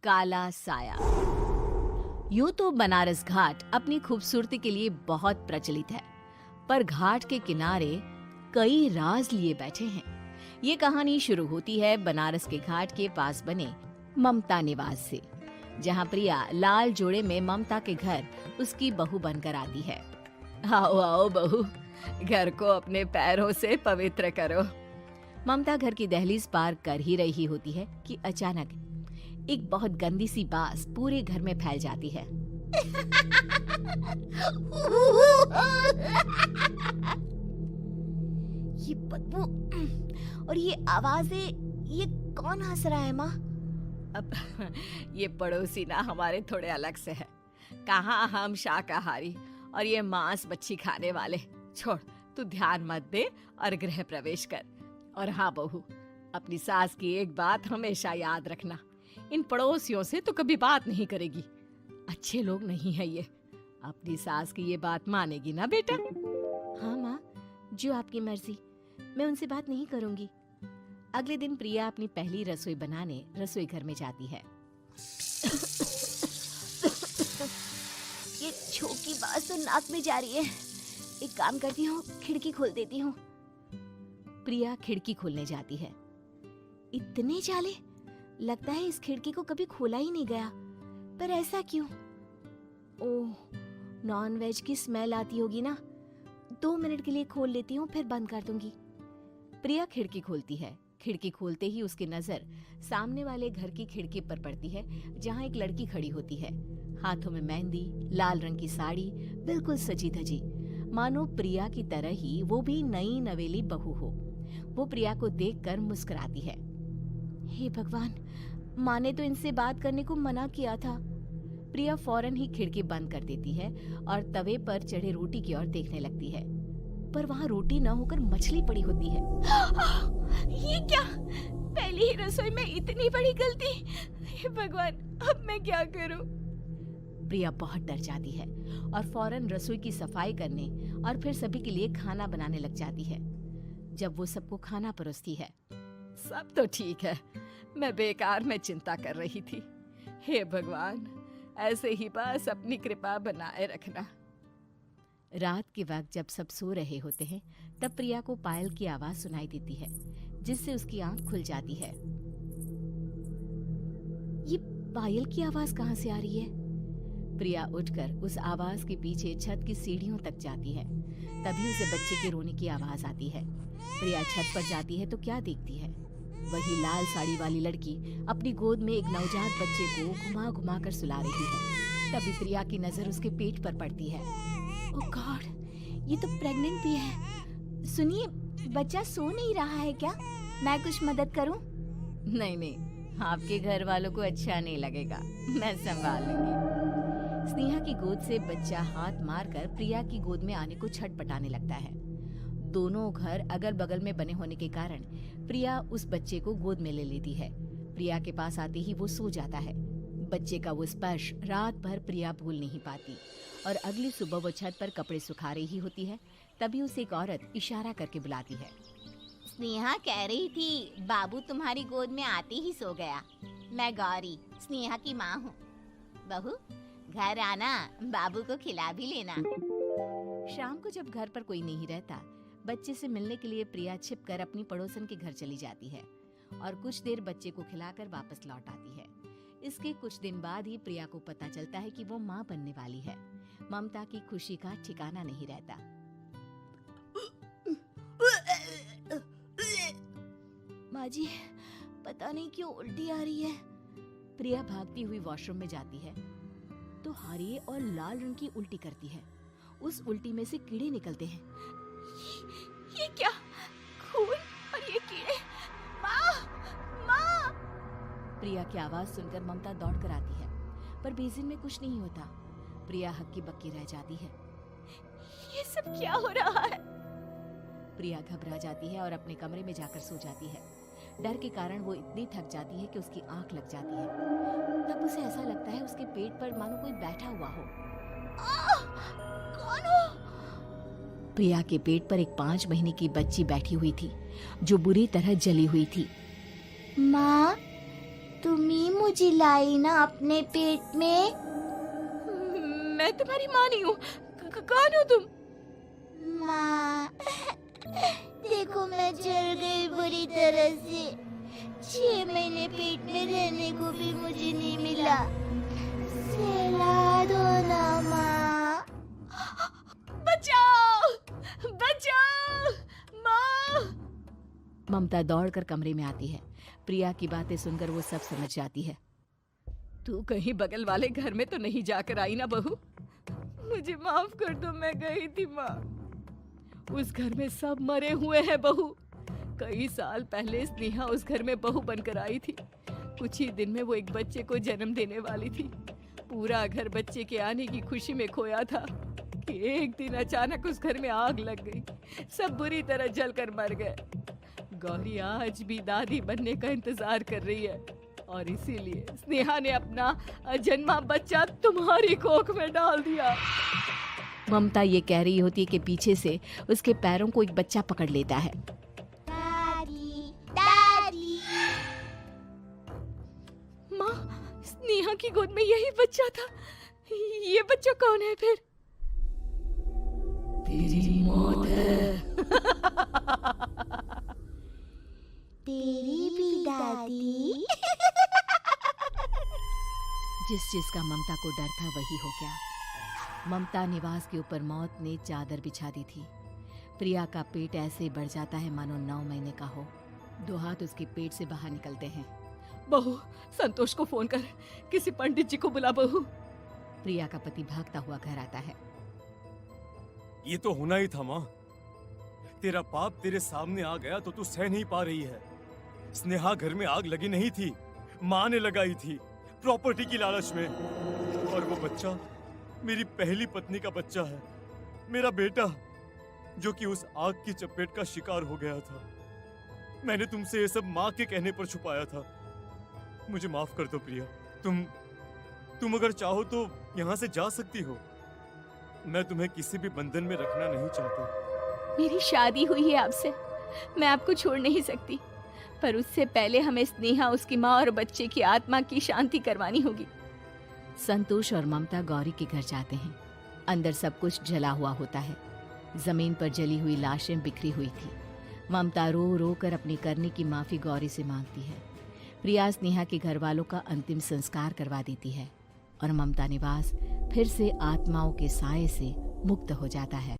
काला साया। यूं तो बनारस घाट अपनी खूबसूरती के लिए बहुत प्रचलित है, पर घाट के किनारे कई राज लिए बैठे हैं। ये कहानी शुरू होती है बनारस के घाट के पास बने ममता निवास से, जहाँ प्रिया लाल जोड़े में ममता के घर उसकी बहू बनकर आती है। आओ आओ बहू, घर को अपने पैरों से पवित्र करो। ममता घर की दहलीज पार कर ही रही होती है कि अचानक एक बहुत गंदी सी बास पूरे घर में फैल जाती है। ये बदबू और ये आवाजें, ये कौन हंस रहा है माँ? अब ये पड़ोसी ना हमारे थोड़े अलग से है। कहाँ हम शाकाहारी और ये मांस मच्छी खाने वाले। छोड़, तू ध्यान मत दे और गृह प्रवेश कर। और हाँ बहू, अपनी सास की एक बात हमेशा याद रखना, इन पड़ोसियों से तो कभी बात नहीं करेगी। अच्छे लोग नहीं है ये। अपनी सास की ये बात मानेगी ना बेटा? हाँ माँ, जो आपकी मर्जी, मैं उनसे बात नहीं करूंगी। अगले दिन प्रिया अपनी पहली रसोई बनाने रसोई घर में जाती है। ये छोकी बात तो नाक में जा रही है। एक काम करती हूँ, खिड़की खोल देती हूँ। प्रिया खिड़की खोलने जाती है। इतने जाले, लगता है इस खिड़की को कभी खोला ही नहीं गया। पर ऐसा क्यों? ओह, नॉन वेज की स्मेल आती होगी ना। 2 मिनट के लिए खोल लेती हूँ, फिर बंद कर दूंगी। प्रिया खिड़की खोलती है। खिड़की खोलते ही उसकी नजर सामने वाले घर की खिड़की पर पड़ती है, जहाँ एक लड़की खड़ी होती है। हाथों में मेहंदी, लाल रंग की साड़ी, बिल्कुल सजी धजी, मानो प्रिया की तरह ही वो भी नई नवेली बहू हो। वो प्रिया को देखकर मुस्कुराती है। हे भगवान, माँ ने तो इनसे बात करने को मना किया था। प्रिया फौरन ही खिड़की बंद कर देती है और तवे पर चढ़े रोटी की ओर देखने लगती है, पर वहाँ रोटी न होकर मछली पड़ी होती है। ये क्या? पहली ही रसोई में इतनी बड़ी गलती! हे भगवान, अब मैं क्या करूं? प्रिया बहुत डर जाती है और फौरन रसोई की सफाई करने और फिर सभी के लिए खाना बनाने लग जाती है। जब वो सबको खाना परोसती है, सब तो ठीक है, मैं बेकार में चिंता कर रही थी। हे भगवान, ऐसे ही बस अपनी कृपा बनाए रखना। रात के वक्त जब सब सो रहे होते हैं, तब प्रिया को पायल की आवाज सुनाई देती है, जिससे उसकी आंख खुल जाती है। ये पायल की आवाज कहाँ से आ रही है? प्रिया उठकर उस आवाज के पीछे छत की सीढ़ियों तक जाती है। तभी उसे बच्चे के रोने की आवाज आती है। प्रिया छत पर जाती है तो क्या देखती है? वही लाल साड़ी वाली लड़की अपनी गोद में एक नवजात बच्चे को घुमा घुमा कर सुला रही है। तभी प्रिया की नजर उसके पेट पर पड़ती है। ओह गॉड, ये तो प्रेग्नेंट भी है। सुनिए, बच्चा सो नहीं रहा है क्या? मैं कुछ मदद करूं? नहीं नहीं, आपके घर वालों को अच्छा नहीं लगेगा, मैं संभाल लूंगी। स्नेहा की गोद से बच्चा हाथ मारकर प्रिया की गोद में आने को छटपटाने लगता है। दोनों घर अगल बगल में बने होने के कारण प्रिया उस बच्चे को गोद में ले लेती है। प्रिया के पास आते ही वो सो जाता है। बच्चे का वो स्पर्श रात भर प्रिया भूल नहीं पाती और अगली सुबह वो छत पर कपड़े सुखा रही होती है। तभी उसे एक औरत इशारा करके बुलाती है। स्नेहा कह रही थी बाबू तुम्हारी गोद में आते ही सो गया। मैं गौरी, स्नेहा की माँ हूँ। बहू, घर आना, बाबू को खिला भी लेना। शाम को जब घर पर कोई नहीं रहता, बच्चे से मिलने के लिए प्रिया छिपकर अपनी पड़ोसन के घर चली जाती है और कुछ देर बच्चे को खिलाकर वापस लौट आती है। इसके कुछ दिन बाद ही प्रिया को पता चलता है कि वो माँ बनने वाली है। ममता की खुशी का ठिकाना नहीं रहता। माँ जी, पता नहीं क्यों उल्टी आ रही है। प्रिया भागती हुई वॉशरूम में जाती है तो हरे और लाल रंग की उल्टी करती है। उस उल्टी में से कीड़े निकलते हैं। ये क्या? खून और ये कीड़े! माँ! माँ! प्रिया की आवाज सुनकर ममता दौड़ कर आती है, पर बेसिन में कुछ नहीं होता। प्रिया हक्की बक्की रह जाती है। ये सब क्या हो रहा है? प्रिया घबरा जाती है और अपने कमरे में जाकर सो जाती है। डर के कारण वो इतनी थक जाती है कि उसकी आंख लग जाती है। तब उसे ऐसा लगता है उसके पेट पर मानो कोई बैठा हुआ हो। कौन हो? प्रिया के पेट पर एक 5 महीने की बच्ची बैठी हुई थी, जो बुरी तरह जली हुई थी। माँ, तुम ही मुझे लाई ना अपने पेट में। मैं तुम्हारी माँ नहीं हूँ। कौन हो तुम? माँ, देखो मैं जल गई बुरी तरह से। 6 महीने पेट में रहने को भी मुझे नहीं मिला। सहला दो ना माँ। बचाओ, बचाओ, माँ। ममता दौड़कर कमरे में आती है। प्रिया की बातें सुनकर वो सब समझ जाती है। तू कहीं बगल वाले घर में तो नहीं जाकर आई ना बहू? मुझे माफ कर दो, मैं गई थी माँ। उस घर में सब मरे हुए हैं बहू। कई साल पहले स्नेहा उस घर में बहू बनकर आई थी। कुछ ही दिन में वो एक बच्चे को जन्म देने वाली थी। पूरा घर बच्चे के आने की खुशी में खोया था कि एक दिन अचानक उस घर में आग लग गई। सब बुरी तरह जलकर मर गए। गौरी आज भी दादी बनने का इंतजार कर रही है और इसीलिए स्नेहा ने अपना अजन्मा बच्चा तुम्हारी कोख में डाल दिया। ममता ये कह रही होती है कि पीछे से उसके पैरों को एक बच्चा पकड़ लेता है। दादी, दादी। माँ, स्नेहा की गोद में यही बच्चा था। ये बच्चा कौन है फिर? तेरी मौत है। तेरी भी दादी। जिस चीज का ममता को डर था वही हो गया। ममता निवास के ऊपर मौत ने चादर बिछा दी थी। प्रिया का पेट ऐसे बढ़ जाता है मानो 9 महीने का हो। 2 हाथ उसके पेट से बाहर निकलते हैं। बहू, संतोष को फोन कर, किसी पंडित जी को बुला बहू। प्रिया का पति भागता हुआ घर आता है। ये तो होना ही था माँ। तेरा पाप तेरे सामने आ गया तो तू सह नहीं पा रही है। स्नेहा घर में आग लगी नहीं थी, माँ ने लगाई थी, प्रॉपर्टी की लालच में। और वो बच्चा मेरी पहली पत्नी का बच्चा है, मेरा बेटा, जो कि उस आग की चपेट का शिकार हो गया था। मैंने तुमसे ये सब माँ के कहने पर छुपाया था। मुझे माफ कर दो प्रिया। तुम अगर चाहो तो यहाँ से जा सकती हो। मैं तुम्हें किसी भी बंधन में रखना नहीं चाहता। मेरी शादी हुई है आपसे, मैं आपको छोड़ नहीं सकती, पर उससे पहले हमें स्नेहा, उसकी माँ और बच्चे की आत्मा की शांति करवानी होगी। संतोष और ममता गौरी के घर जाते हैं। अंदर सब कुछ जला हुआ होता है। जमीन पर जली हुई लाशें बिखरी हुई थी। ममता रो रो कर अपनी करने की माफी गौरी से मांगती है। प्रिया स्नेहा के घर वालों का अंतिम संस्कार करवा देती है और ममता निवास फिर से आत्माओं के साए से मुक्त हो जाता है।